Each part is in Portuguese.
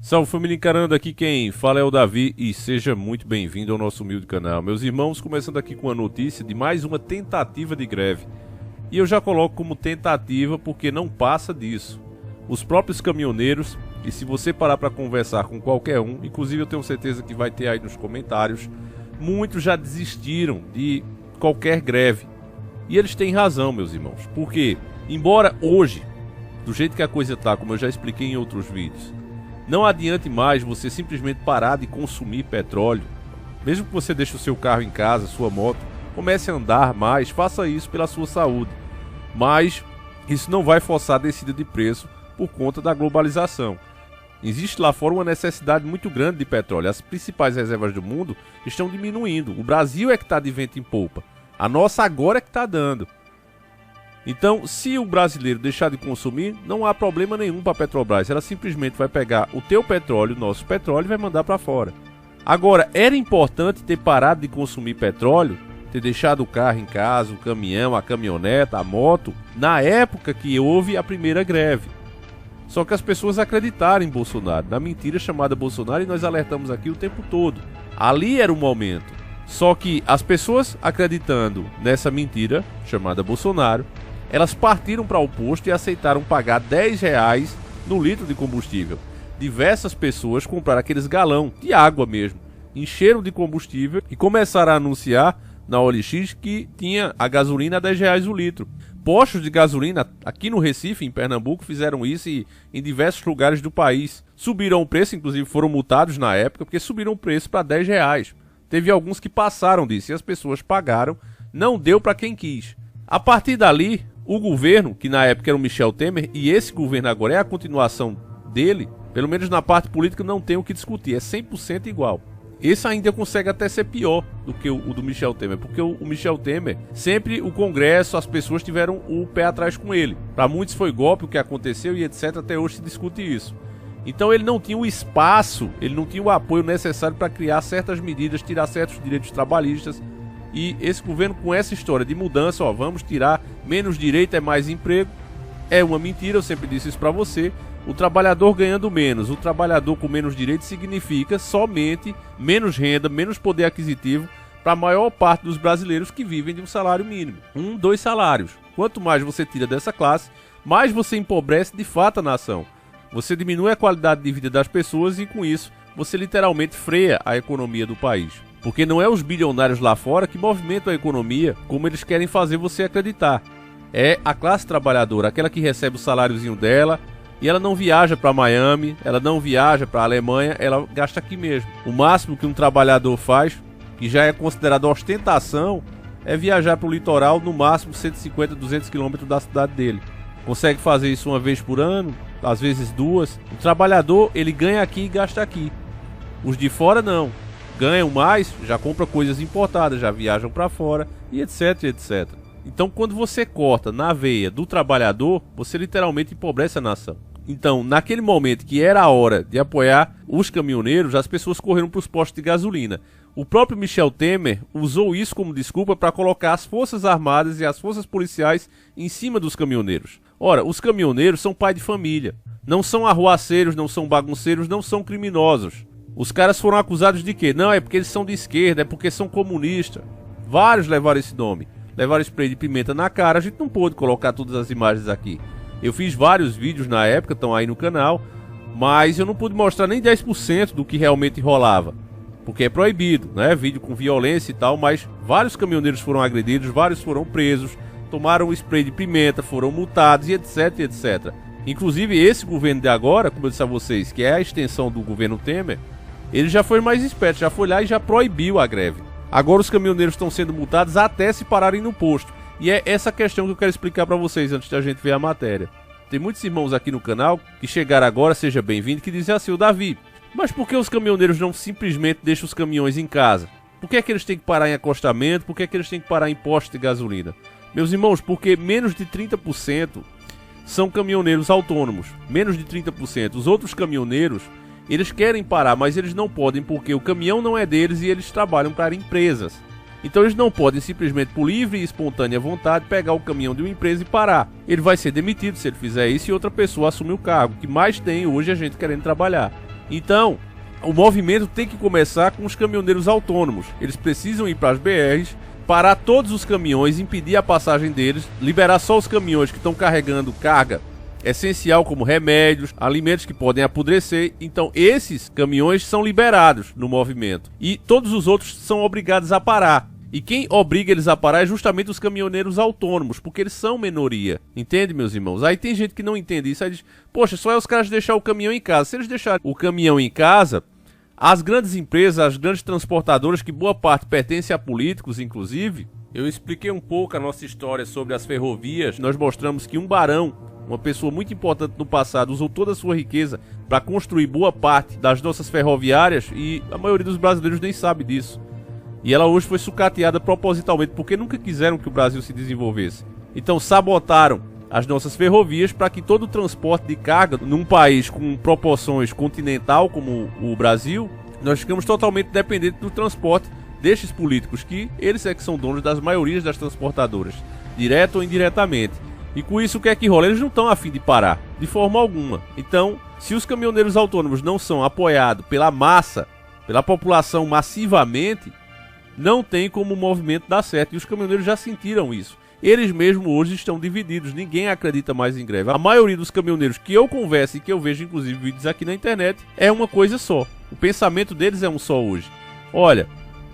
Salve família encarando, aqui quem fala é o Davi e seja muito bem-vindo ao nosso humilde canal. Meus irmãos, começando aqui com a notícia de mais uma tentativa de greve. E eu já coloco como tentativa porque não passa disso. Os próprios caminhoneiros, e se você parar para conversar com qualquer um, inclusive eu tenho certeza que vai ter aí nos comentários, muitos já desistiram de qualquer greve. E eles têm razão, meus irmãos, porque embora hoje, do jeito que a coisa tá, como eu já expliquei em outros vídeos, não adiante mais você simplesmente parar de consumir petróleo. Mesmo que você deixe o seu carro em casa, sua moto, comece a andar mais, faça isso pela sua saúde. Mas isso não vai forçar a descida de preço por conta da globalização. Existe lá fora uma necessidade muito grande de petróleo. As principais reservas do mundo estão diminuindo. O Brasil é que está de vento em polpa. A nossa agora é que está dando. Então, se o brasileiro deixar de consumir, não há problema nenhum para a Petrobras. Ela simplesmente vai pegar o teu petróleo, o nosso petróleo, e vai mandar para fora. Agora, era importante ter parado de consumir petróleo, ter deixado o carro em casa, o caminhão, a caminhoneta, a moto, na época que houve a primeira greve. Só que as pessoas acreditaram em Bolsonaro, na mentira chamada Bolsonaro, e nós alertamos aqui o tempo todo. Ali era o momento. Só que as pessoas acreditando nessa mentira chamada Bolsonaro, elas partiram para o posto e aceitaram pagar R$10 no litro de combustível. Diversas pessoas compraram aqueles galão de água mesmo, encheram de combustível e começaram a anunciar na OLX que tinha a gasolina a R$10 o litro. Postos de gasolina aqui no Recife, em Pernambuco, fizeram isso e em diversos lugares do país. Subiram o preço, inclusive foram multados na época, porque subiram o preço para R$10. Teve alguns que passaram disso e as pessoas pagaram, não deu para quem quis. A partir dali, o governo, que na época era o Michel Temer, e esse governo agora é a continuação dele, pelo menos na parte política não tem o que discutir, é 100% igual. Esse ainda consegue até ser pior do que o do Michel Temer, porque o Michel Temer, sempre o Congresso, as pessoas tiveram o pé atrás com ele. Para muitos foi golpe o que aconteceu e etc, até hoje se discute isso. Então ele não tinha o espaço, ele não tinha o apoio necessário para criar certas medidas, tirar certos direitos trabalhistas. E esse governo, com essa história de mudança, vamos tirar menos direito é mais emprego, é uma mentira, eu sempre disse isso para você. O trabalhador ganhando menos, o trabalhador com menos direito significa somente menos renda, menos poder aquisitivo para a maior parte dos brasileiros que vivem de um salário mínimo. 2 salários. Quanto mais você tira dessa classe, mais você empobrece de fato a nação. Você diminui a qualidade de vida das pessoas e com isso você literalmente freia a economia do país. Porque não é os bilionários lá fora que movimentam a economia como eles querem fazer você acreditar. É a classe trabalhadora, aquela que recebe o saláriozinho dela e ela não viaja para Miami, ela não viaja para a Alemanha, ela gasta aqui mesmo. O máximo que um trabalhador faz, que já é considerado ostentação, é viajar para o litoral, no máximo 150, 200 quilômetros da cidade dele. Consegue fazer isso uma vez por ano, às vezes 2. O trabalhador, ele ganha aqui e gasta aqui. Os de fora não. Ganham mais, já compram coisas importadas, já viajam para fora e etc, etc. Então, quando você corta na veia do trabalhador, você literalmente empobrece a nação. Então, naquele momento que era a hora de apoiar os caminhoneiros, as pessoas correram para os postos de gasolina. O próprio Michel Temer usou isso como desculpa para colocar as forças armadas e as forças policiais em cima dos caminhoneiros. Ora, os caminhoneiros são pai de família. Não são arruaceiros, não são bagunceiros, não são criminosos. Os caras foram acusados de quê? Não, é porque eles são de esquerda, é porque são comunistas. Vários levaram esse nome. Levaram spray de pimenta na cara. A gente não pôde colocar todas as imagens aqui. Eu fiz vários vídeos na época, estão aí no canal, mas eu não pude mostrar nem 10% do que realmente rolava. Porque é proibido, né? Vídeo com violência e tal, mas vários caminhoneiros foram agredidos, vários foram presos, tomaram spray de pimenta, foram multados e etc, etc. Inclusive esse governo de agora, como eu disse a vocês, que é a extensão do governo Temer, ele já foi mais esperto, já foi lá e já proibiu a greve. Agora os caminhoneiros estão sendo multados até se pararem no posto. E é essa questão que eu quero explicar para vocês antes da gente ver a matéria. Tem muitos irmãos aqui no canal que chegaram agora, seja bem-vindo, que dizem assim: o Davi, mas por que os caminhoneiros não simplesmente deixam os caminhões em casa? Por que é que eles têm que parar em acostamento? Por que é que eles têm que parar em posto de gasolina? Meus irmãos, porque menos de 30% são caminhoneiros autônomos. Menos de 30%. Os outros caminhoneiros, eles querem parar, mas eles não podem porque o caminhão não é deles e eles trabalham para empresas. Então eles não podem simplesmente, por livre e espontânea vontade, pegar o caminhão de uma empresa e parar. Ele vai ser demitido se ele fizer isso e outra pessoa assume o cargo, que mais tem hoje a gente querendo trabalhar. Então, o movimento tem que começar com os caminhoneiros autônomos. Eles precisam ir para as BRs, parar todos os caminhões, impedir a passagem deles, liberar só os caminhões que estão carregando carga essencial como remédios, alimentos que podem apodrecer. Então esses caminhões são liberados no movimento e todos os outros são obrigados a parar. E quem obriga eles a parar é justamente os caminhoneiros autônomos, porque eles são minoria. Entende, meus irmãos? Aí tem gente que não entende isso, aí diz, poxa, só é os caras deixar o caminhão em casa. Se eles deixarem o caminhão em casa, as grandes empresas, as grandes transportadoras, que boa parte pertence a políticos, inclusive, eu expliquei um pouco a nossa história sobre as ferrovias. Nós mostramos que um barão, uma pessoa muito importante no passado, usou toda a sua riqueza para construir boa parte das nossas ferroviárias e a maioria dos brasileiros nem sabe disso. E ela hoje foi sucateada propositalmente porque nunca quiseram que o Brasil se desenvolvesse. Então sabotaram as nossas ferrovias para que todo o transporte de carga num país com proporções continental como o Brasil, nós ficamos totalmente dependentes do transporte destes políticos, que eles é que são donos das maiorias das transportadoras, direto ou indiretamente. E com isso o que é que rola? Eles não estão a fim de parar, de forma alguma. Então, se os caminhoneiros autônomos não são apoiados pela massa, pela população massivamente, não tem como o movimento dar certo. E os caminhoneiros já sentiram isso. Eles mesmos hoje estão divididos, ninguém acredita mais em greve. A maioria dos caminhoneiros que eu converso e que eu vejo inclusive vídeos aqui na internet é uma coisa só. O pensamento deles é um só hoje. Olha,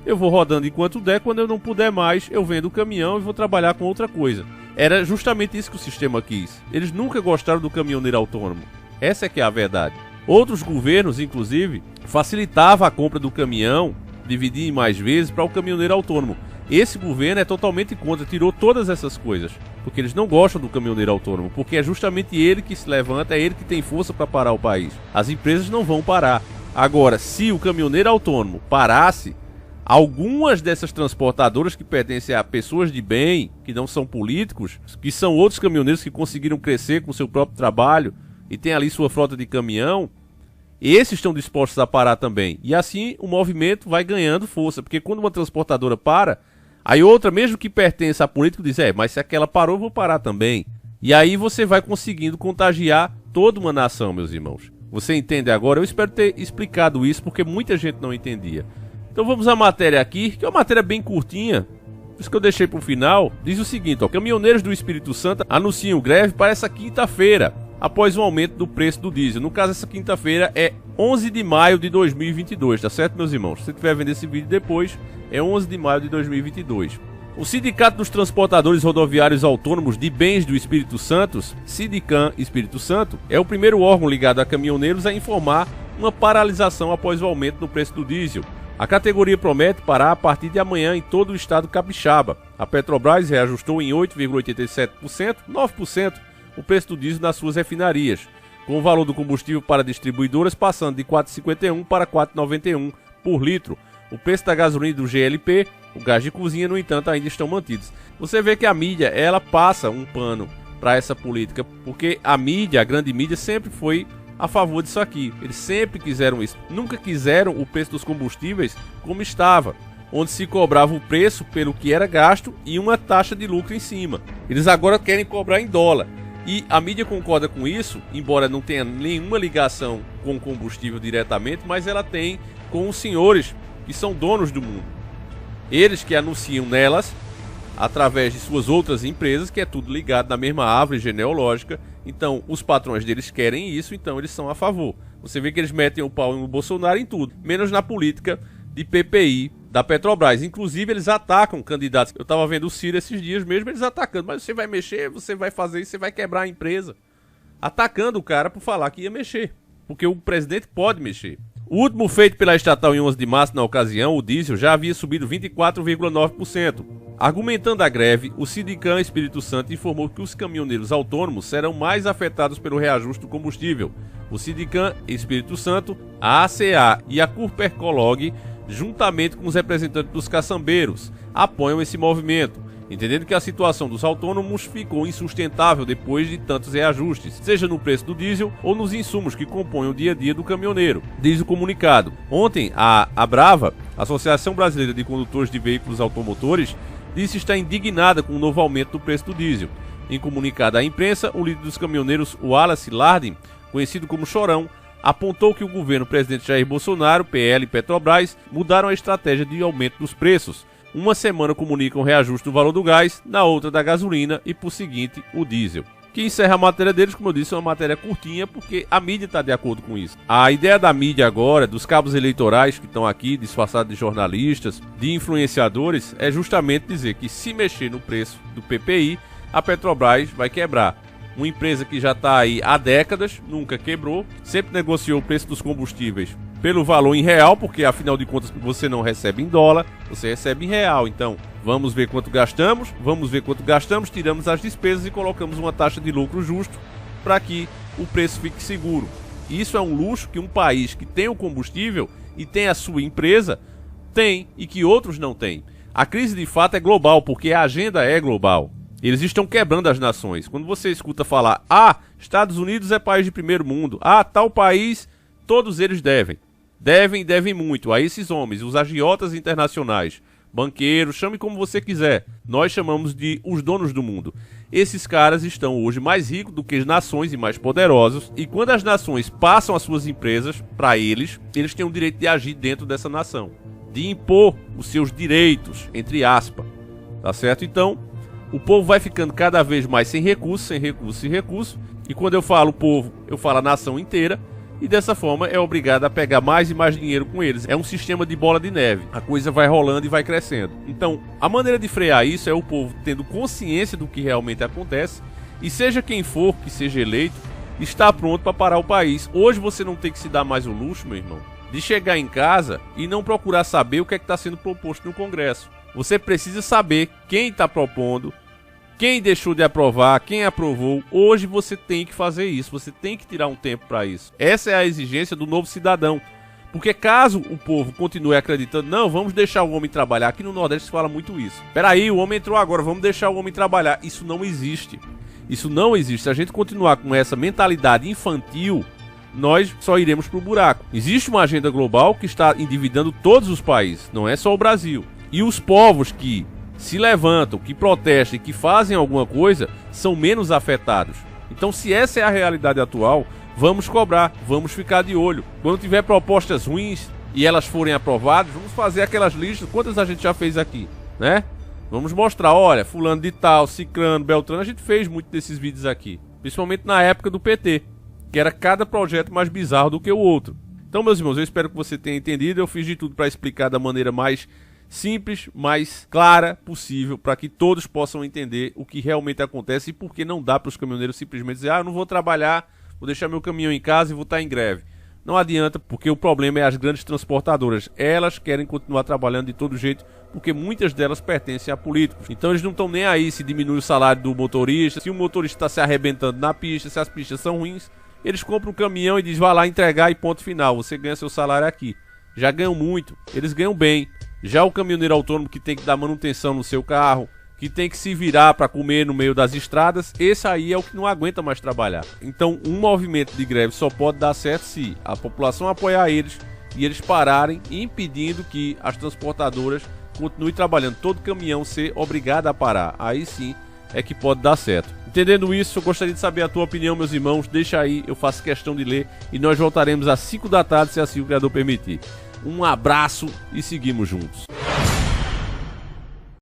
eu vou rodando enquanto der, quando eu não puder mais, eu vendo o caminhão e vou trabalhar com outra coisa. Era justamente isso que o sistema quis. Eles nunca gostaram do caminhoneiro autônomo. Essa é que é a verdade. Outros governos, inclusive, facilitavam a compra do caminhão, dividir em mais vezes para o caminhoneiro autônomo. Esse governo é totalmente contra, tirou todas essas coisas, porque eles não gostam do caminhoneiro autônomo, porque é justamente ele que se levanta, é ele que tem força para parar o país. As empresas não vão parar. Agora, se o caminhoneiro autônomo parasse, algumas dessas transportadoras que pertencem a pessoas de bem, que não são políticos, que são outros caminhoneiros que conseguiram crescer com seu próprio trabalho e tem ali sua frota de caminhão, esses estão dispostos a parar também. E assim o movimento vai ganhando força, porque quando uma transportadora para, aí outra, mesmo que pertença a político, diz, mas se aquela parou, eu vou parar também. E aí você vai conseguindo contagiar toda uma nação, meus irmãos. Você entende agora? Eu espero ter explicado isso, porque muita gente não entendia. Então vamos à matéria aqui, que é uma matéria bem curtinha, por isso que eu deixei para o final. Diz o seguinte, caminhoneiros do Espírito Santo anunciam greve para essa quinta-feira, após o aumento do preço do diesel. No caso, essa quinta-feira é 11 de maio de 2022, tá certo, meus irmãos? Se você estiver vendo esse vídeo depois, é 11 de maio de 2022. O Sindicato dos Transportadores Rodoviários Autônomos de Bens do Espírito Santo, Sindicam Espírito Santo, é o primeiro órgão ligado a caminhoneiros a informar uma paralisação após o aumento no preço do diesel. A categoria promete parar a partir de amanhã em todo o estado capixaba. A Petrobras reajustou em 8,87%, 9%, o preço do diesel nas suas refinarias, com o valor do combustível para distribuidoras passando de R$ 4,51 para R$ 4,91 por litro. O preço da gasolina e do GLP, o gás de cozinha, no entanto, ainda estão mantidos. Você vê que a mídia, ela passa um pano para essa política, porque a mídia, a grande mídia, sempre foi a favor disso aqui. Eles sempre quiseram isso. Nunca quiseram o preço dos combustíveis como estava, onde se cobrava o preço pelo que era gasto e uma taxa de lucro em cima. Eles agora querem cobrar em dólar. E a mídia concorda com isso, embora não tenha nenhuma ligação com o combustível diretamente, mas ela tem com os senhores que são donos do mundo. Eles que anunciam nelas, através de suas outras empresas, que é tudo ligado na mesma árvore genealógica. Então os patrões deles querem isso, então eles são a favor. Você vê que eles metem o pau no Bolsonaro em tudo, menos na política de PPI da Petrobras. Inclusive eles atacam candidatos. Eu estava vendo o Ciro esses dias mesmo, eles atacando. Mas você vai mexer, você vai fazer isso, você vai quebrar a empresa. Atacando o cara por falar que ia mexer, porque o presidente pode mexer. O último feito pela estatal em 11 de março, na ocasião, o diesel já havia subido 24,9%. Argumentando a greve, o Sindicam Espírito Santo informou que os caminhoneiros autônomos serão mais afetados pelo reajuste do combustível. O Sindicam Espírito Santo, a ACA e a Curpercolog, juntamente com os representantes dos caçambeiros, apoiam esse movimento, entendendo que a situação dos autônomos ficou insustentável depois de tantos reajustes, seja no preço do diesel ou nos insumos que compõem o dia a dia do caminhoneiro, diz o comunicado. Ontem, a ABRAVA, Associação Brasileira de Condutores de Veículos Automotores, disse estar indignada com o novo aumento do preço do diesel. Em comunicado à imprensa, o líder dos caminhoneiros, Wallace Lardin, conhecido como Chorão, apontou que o governo presidente Jair Bolsonaro, PL e Petrobras mudaram a estratégia de aumento dos preços. Uma semana comunicam reajuste do valor do gás, na outra da gasolina e, por seguinte, o diesel. Que encerra a matéria deles, como eu disse, é uma matéria curtinha, porque a mídia está de acordo com isso. A ideia da mídia agora, dos cabos eleitorais que estão aqui, disfarçados de jornalistas, de influenciadores, é justamente dizer que se mexer no preço do PPI, a Petrobras vai quebrar. Uma empresa que já está aí há décadas, nunca quebrou, sempre negociou o preço dos combustíveis pelo valor em real, porque afinal de contas você não recebe em dólar, você recebe em real. Então vamos ver quanto gastamos, tiramos as despesas e colocamos uma taxa de lucro justo para que o preço fique seguro. Isso é um luxo que um país que tem o combustível e tem a sua empresa tem e que outros não têm. A crise de fato é global, porque a agenda é global. Eles estão quebrando as nações. Quando você escuta falar, Estados Unidos é país de primeiro mundo, tal país, todos eles devem muito a esses homens, os agiotas internacionais, banqueiros, chame como você quiser. Nós chamamos de os donos do mundo. Esses caras estão hoje mais ricos do que as nações e mais poderosos, e quando as nações passam as suas empresas para eles têm o direito de agir dentro dessa nação, de impor os seus direitos, entre aspas, tá certo? Então, o povo vai ficando cada vez mais sem recursos, e quando eu falo povo, eu falo a nação inteira, e dessa forma é obrigado a pegar mais e mais dinheiro com eles. É um sistema de bola de neve, a coisa vai rolando e vai crescendo. Então, a maneira de frear isso é o povo tendo consciência do que realmente acontece, e seja quem for que seja eleito, está pronto para parar o país. Hoje você não tem que se dar mais o luxo, meu irmão, de chegar em casa e não procurar saber o que é que está sendo proposto no Congresso. Você precisa saber quem está propondo, quem deixou de aprovar, quem aprovou. Hoje você tem que fazer isso, você tem que tirar um tempo para isso. Essa é a exigência do novo cidadão. Porque caso o povo continue acreditando, não, vamos deixar o homem trabalhar, aqui no Nordeste se fala muito isso. Peraí, o homem entrou agora, vamos deixar o homem trabalhar. Isso não existe. Isso não existe. Se a gente continuar com essa mentalidade infantil, nós só iremos pro buraco. Existe uma agenda global que está endividando todos os países, não é só o Brasil. E os povos que se levantam, que protestam e que fazem alguma coisa, são menos afetados. Então, se essa é a realidade atual, vamos cobrar, vamos ficar de olho. Quando tiver propostas ruins e elas forem aprovadas, vamos fazer aquelas listas, quantas a gente já fez aqui, né? Vamos mostrar, olha, fulano de tal, ciclano, beltrano, a gente fez muito desses vídeos aqui. Principalmente na época do PT, que era cada projeto mais bizarro do que o outro. Então, meus irmãos, eu espero que você tenha entendido. Eu fiz de tudo para explicar da maneira mais simples, mais clara possível, para que todos possam entender o que realmente acontece e por que não dá para os caminhoneiros simplesmente dizer, eu não vou trabalhar, vou deixar meu caminhão em casa e vou estar em greve. Não adianta, porque o problema é as grandes transportadoras. Elas querem continuar trabalhando de todo jeito, porque muitas delas pertencem a políticos. Então eles não estão nem aí se diminui o salário do motorista, se o motorista está se arrebentando na pista, se as pistas são ruins, eles compram um caminhão e dizem, vá lá entregar e ponto final, você ganha seu salário aqui. Já ganham muito, eles ganham bem. Já o caminhoneiro autônomo que tem que dar manutenção no seu carro, que tem que se virar para comer no meio das estradas, esse aí é o que não aguenta mais trabalhar. Então um movimento de greve só pode dar certo se a população apoiar eles e eles pararem, impedindo que as transportadoras continuem trabalhando, todo caminhão ser obrigado a parar. Aí sim é que pode dar certo. Entendendo isso, eu gostaria de saber a tua opinião, meus irmãos. Deixa aí, eu faço questão de ler, e nós voltaremos às 5 da tarde, se assim o Criador permitir. Um abraço e seguimos juntos.